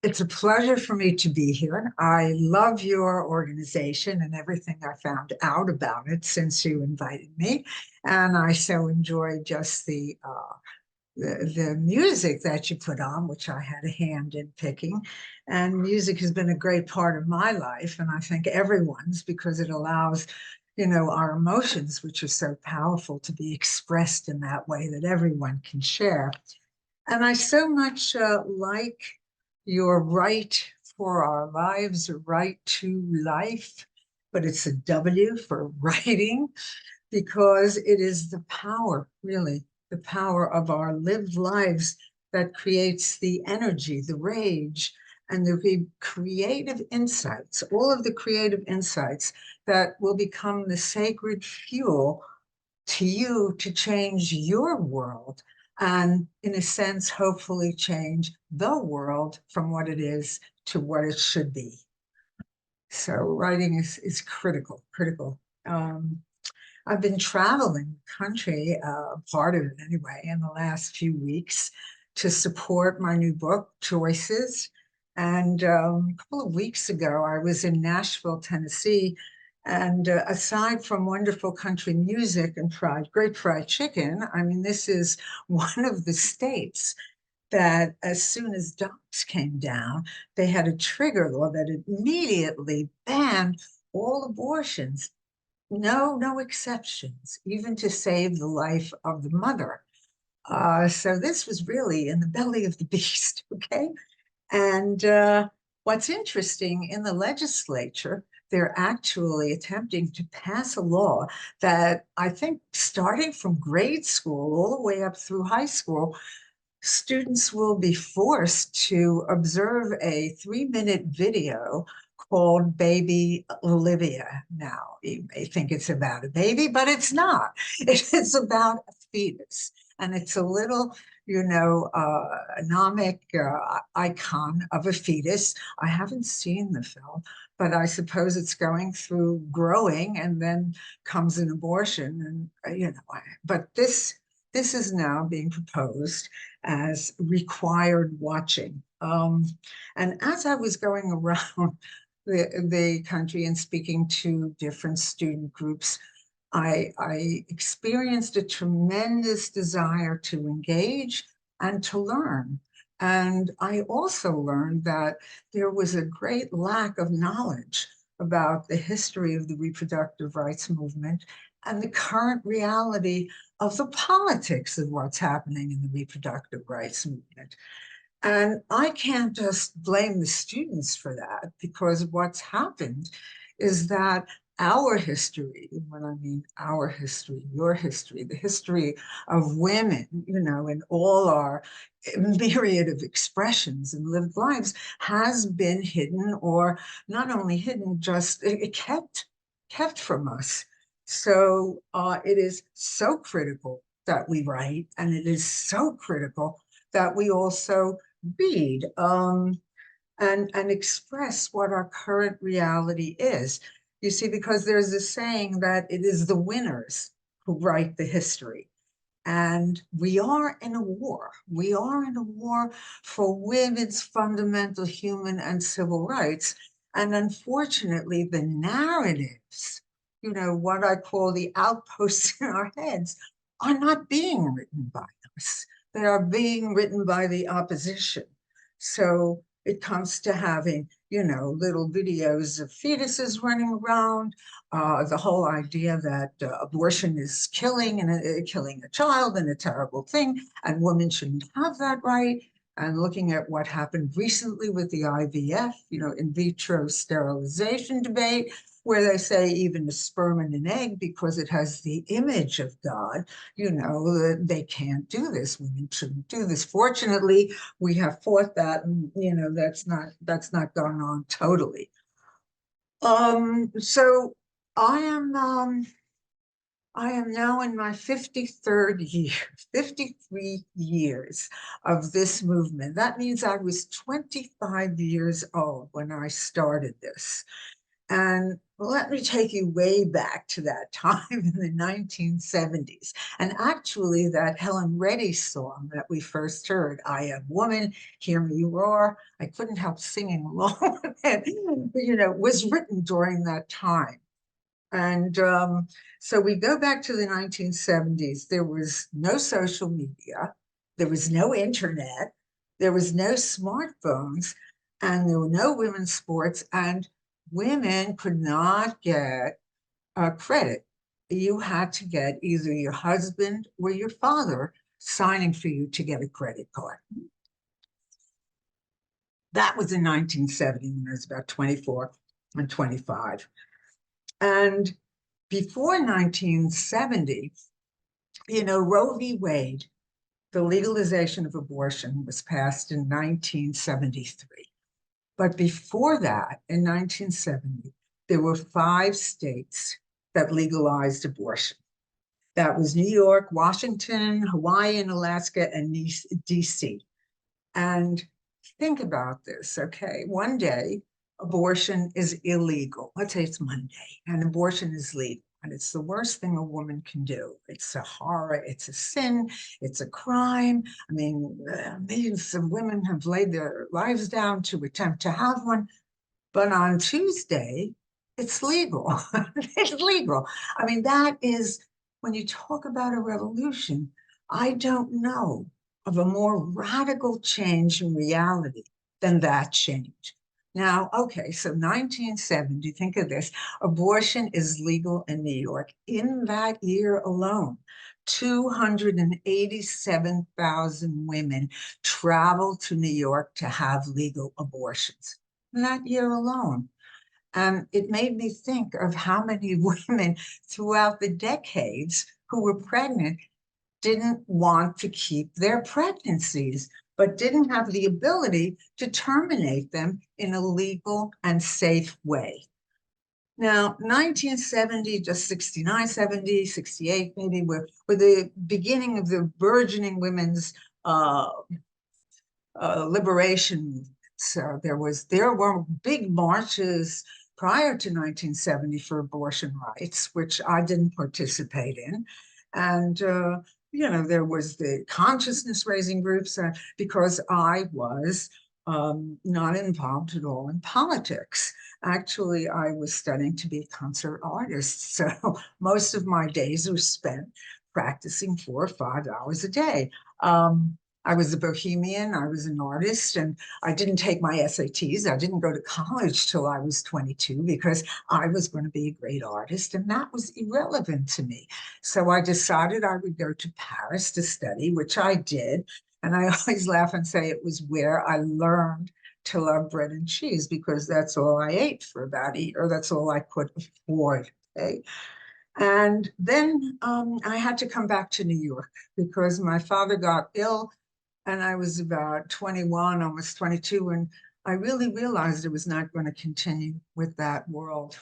It's a pleasure for me to be here. I love your organization and everything I found out about it since you invited me. And I so enjoyed just the music that you put on, which I had a hand in picking. And music has been a great part of my life, and I think everyone's, because it allows, our emotions, which are so powerful, to be expressed in that way that everyone can share. And I so much like your right for our lives, a right to life, but it's a W for writing, because it is the power, really, the power of our lived lives that creates the energy, the rage, and the creative insights, all of the creative insights that will become the sacred fuel to you to change your world and, in a sense, hopefully change the world from what it is to what it should be. So writing is critical, critical. I've been traveling the country, part of it anyway, in the last few weeks to support my new book, Choices. And a couple of weeks ago, I was in Nashville, Tennessee. And aside from wonderful country music and great fried chicken, I mean, this is one of the states that as soon as docs came down, they had a trigger law that immediately banned all abortions, no exceptions, even to save the life of the mother. So this was really in the belly of the beast, okay? And what's interesting, in the legislature, they're actually attempting to pass a law that I think starting from grade school all the way up through high school, students will be forced to observe a 3-minute video called Baby Olivia. Now, you may think it's about a baby, but it's not. It's about a fetus. And it's a little, anomic icon of a fetus. I haven't seen the film, but I suppose it's going through growing and then comes an abortion. And, but this is now being proposed as required watching. And as I was going around the country and speaking to different student groups, I experienced a tremendous desire to engage and to learn. And I also learned that there was a great lack of knowledge about the history of the reproductive rights movement and the current reality of the politics of what's happening in the reproductive rights movement. And I can't just blame the students for that, because what's happened is that our history, when I mean our history, your history, the history of women, in all our myriad of expressions and lived lives, has been hidden, or not only hidden, just it kept from us. So it is so critical that we write, and it is so critical that we also read, and express what our current reality is. You see, because there's a saying that it is the winners who write the history. And we are in a war. We are in a war for women's fundamental human and civil rights. And unfortunately, the narratives, what I call the outposts in our heads, are not being written by us. They are being written by the opposition. So it comes to having, little videos of fetuses running around, the whole idea that abortion is killing and killing a child and a terrible thing, and women shouldn't have that right. And looking at what happened recently with the IVF, in vitro sterilization debate, where they say even a sperm and an egg, because it has the image of God, they can't do this. Women shouldn't do this. Fortunately, we have fought that, and that's not gone on totally. So I am I am now in my 53rd year, 53 years of this movement. That means I was 25 years old when I started this. And Well, let me take you way back to that time in the 1970s. And actually, that Helen Reddy song that we first heard, I Am Woman, Hear Me Roar, I couldn't help singing along with it, was written during that time. And so we go back to the 1970s. There was no social media, there was no internet, there was no smartphones, and there were no women's sports, and women could not get credit. You had to get either your husband or your father signing for you to get a credit card. That was in 1970 when I was about 24 and 25. And before 1970, Roe v. Wade, the legalization of abortion, was passed in 1973. But before that, in 1970, there were 5 states that legalized abortion. That was New York, Washington, Hawaii, and Alaska, and DC. And think about this, okay? One day, abortion is illegal. Let's say it's Monday, and abortion is legal. And it's the worst thing a woman can do. It's a horror, it's a sin, it's a crime. I mean, millions of women have laid their lives down to attempt to have one. But on Tuesday, it's legal. It's legal. I mean, that is, when you talk about a revolution, I don't know of a more radical change in reality than that change. Now, okay, so 1970, think of this, abortion is legal in New York. In that year alone, 287,000 women traveled to New York to have legal abortions in that year alone. And it made me think of how many women throughout the decades who were pregnant didn't want to keep their pregnancies, but didn't have the ability to terminate them in a legal and safe way. Now, 1970, just 69, 70, 68, maybe were the beginning of the burgeoning women's liberation movement. So there were big marches prior to 1970 for abortion rights, which I didn't participate in. And there was the consciousness raising groups because I was not involved at all in politics. Actually, I was studying to be a concert artist. So most of my days were spent practicing 4 or 5 hours a day. I was a bohemian, I was an artist, and I didn't take my SATs. I didn't go to college till I was 22 because I was going to be a great artist, and that was irrelevant to me. So I decided I would go to Paris to study, which I did. And I always laugh and say it was where I learned to love bread and cheese because that's all I ate for about a year. That's all I could afford. Okay? And then I had to come back to New York because my father got ill and I was about 21, almost 22, and I really realized I was not going to continue with that world,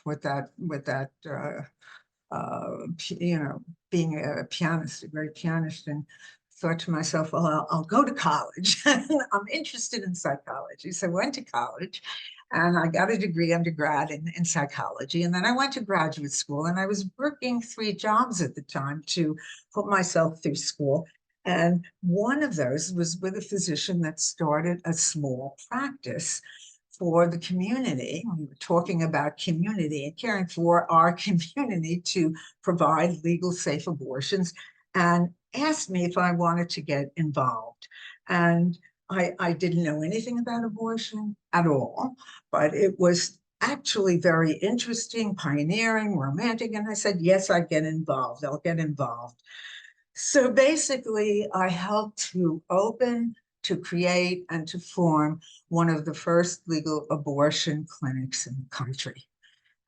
being a pianist, a great pianist, and thought to myself, well, I'll go to college. I'm interested in psychology. So I went to college and I got a degree undergrad in psychology. And then I went to graduate school and I was working 3 jobs at the time to put myself through school. And one of those was with a physician that started a small practice for the community. We were talking about community and caring for our community to provide legal, safe abortions, and asked me if I wanted to get involved. And I didn't know anything about abortion at all, but it was actually very interesting, pioneering, romantic. And I said, yes, I'll get involved. So basically, I helped to open, to create, and to form one of the first legal abortion clinics in the country.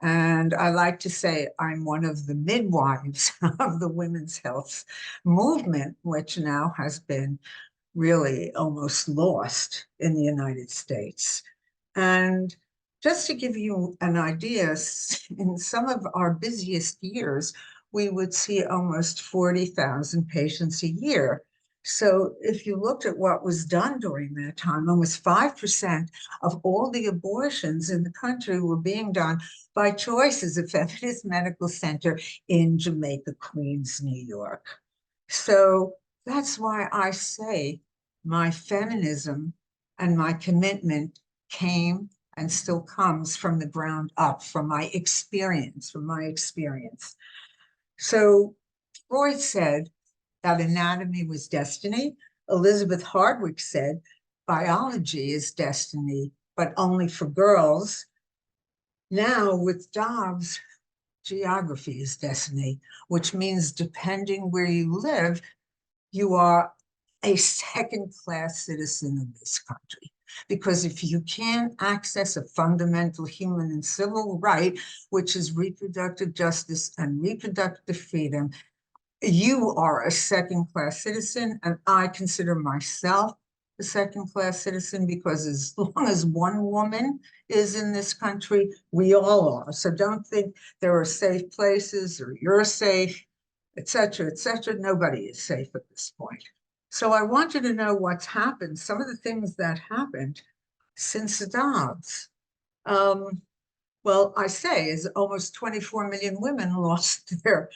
And I like to say I'm one of the midwives of the women's health movement, which now has been really almost lost in the United States. And just to give you an idea, in some of our busiest years, we would see almost 40,000 patients a year. So if you looked at what was done during that time, almost 5% of all the abortions in the country were being done by Choices, a feminist medical center in Jamaica, Queens, New York. So that's why I say my feminism and my commitment came and still comes from the ground up, from my experience, So Freud said that anatomy was destiny. Elizabeth Hardwick said biology is destiny, but only for girls. Now with Dobbs, geography is destiny, which means depending where you live, you are a second-class citizen of this country. Because if you can't access a fundamental human and civil right, which is reproductive justice and reproductive freedom, you are a second-class citizen, and I consider myself a second-class citizen because as long as one woman is in this country, we all are. So don't think there are safe places or you're safe, et cetera, et cetera. Nobody is safe at this point. So I want you to know what's happened, some of the things that happened since Dobbs. Um, well, I say is almost 24 million women lost their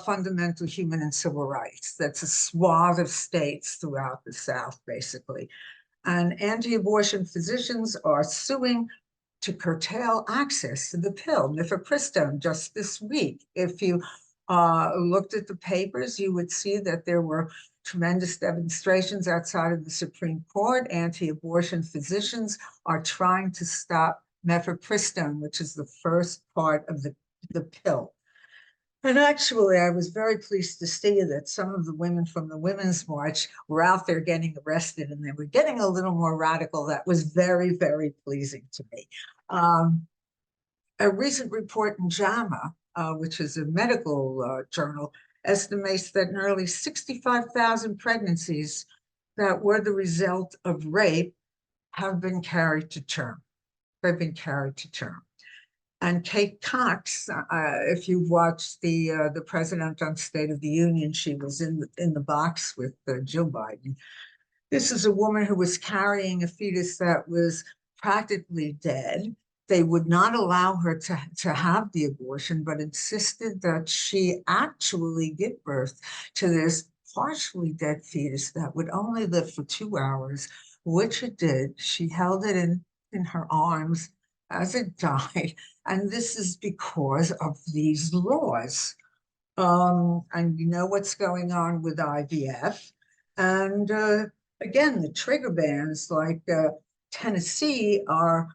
fundamental human and civil rights. That's a swath of states throughout the South, basically. And anti-abortion physicians are suing to curtail access to the pill, mifepristone, just this week. If you looked at the papers, you would see that there were tremendous demonstrations outside of the Supreme Court. Anti-abortion physicians are trying to stop mifepristone, which is the first part of the pill. And actually, I was very pleased to see that some of the women from the Women's March were out there getting arrested, and they were getting a little more radical. That was very, very pleasing to me. A recent report in JAMA, which is a medical journal, estimates that nearly 65,000 pregnancies that were the result of rape have been carried to term. They've been carried to term. And Kate Cox, if you've watched the president on State of the Union, she was in the box with Joe Biden. This is a woman who was carrying a fetus that was practically dead. They would not allow her to have the abortion, but insisted that she actually give birth to this partially dead fetus that would only live for 2 hours, which it did. She held it in her arms as it died. And this is because of these laws. And you know what's going on with IVF. And again, the trigger bans like Tennessee are,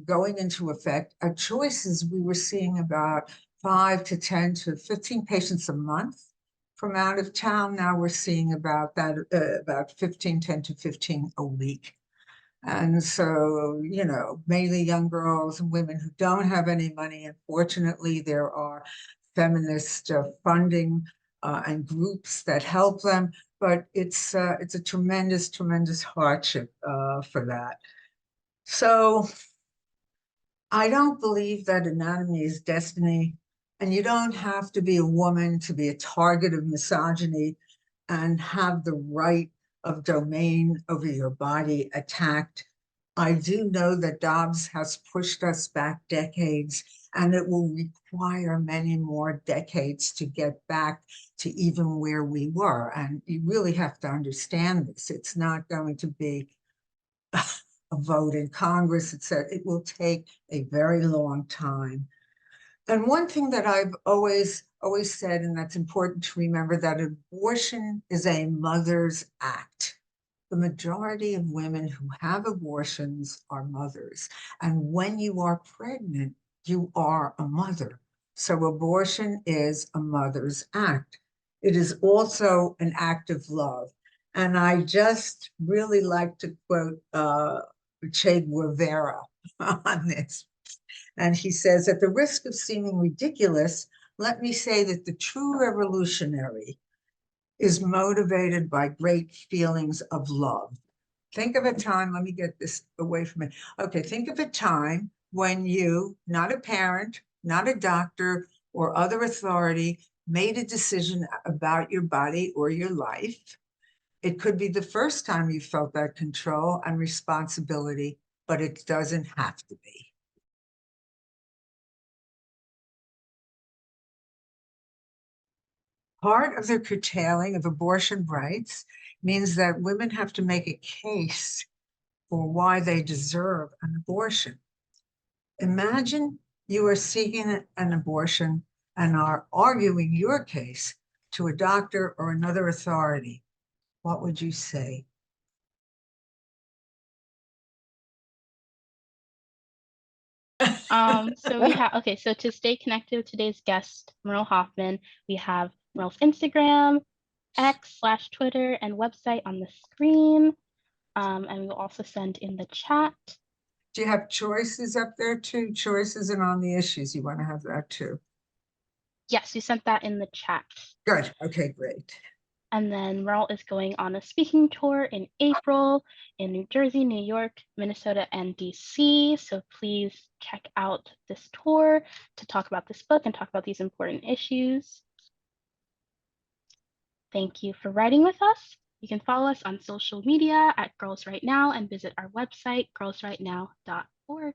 going into effect. At Choices, we were seeing about 5 to 10 to 15 patients a month from out of town. Now we're seeing about 15, 10 to 15 a week. And so, mainly young girls and women who don't have any money. Unfortunately, there are feminist funding and groups that help them, but it's a tremendous, tremendous hardship for that. So I don't believe that anatomy is destiny, and you don't have to be a woman to be a target of misogyny and have the right of domain over your body attacked. I do know that Dobbs has pushed us back decades, and it will require many more decades to get back to even where we were. And you really have to understand this. It's not going to be a vote in Congress. It will take a very long time. And one thing that I've always said, and that's important to remember, that abortion is a mother's act. The majority of women who have abortions are mothers. And when you are pregnant, you are a mother. So abortion is a mother's act. It is also an act of love. And I just really like to quote Che Guevara on this. And he says, at the risk of seeming ridiculous, let me say that the true revolutionary is motivated by great feelings of love. Think of a time, let me get this away from it. Okay, think of a time when you, not a parent, not a doctor or other authority, made a decision about your body or your life. It could be the first time you felt that control and responsibility, but it doesn't have to be. Part of the curtailing of abortion rights means that women have to make a case for why they deserve an abortion. Imagine you are seeking an abortion and are arguing your case to a doctor or another authority. What would you say? So we have, okay, so to stay connected with today's guest, Merle Hoffman, we have Merle's Instagram, X/Twitter, and website on the screen. And we will also send in the chat. Do you have choices up there too? Choices and on the issues. You want to have that too? Yes, we sent that in the chat. Good. Okay, great. And then Merle is going on a speaking tour in April in New Jersey, New York, Minnesota, and DC. So please check out this tour to talk about this book and talk about these important issues. Thank you for writing with us. You can follow us on social media at Girls Right Now and visit our website, girlsrightnow.org.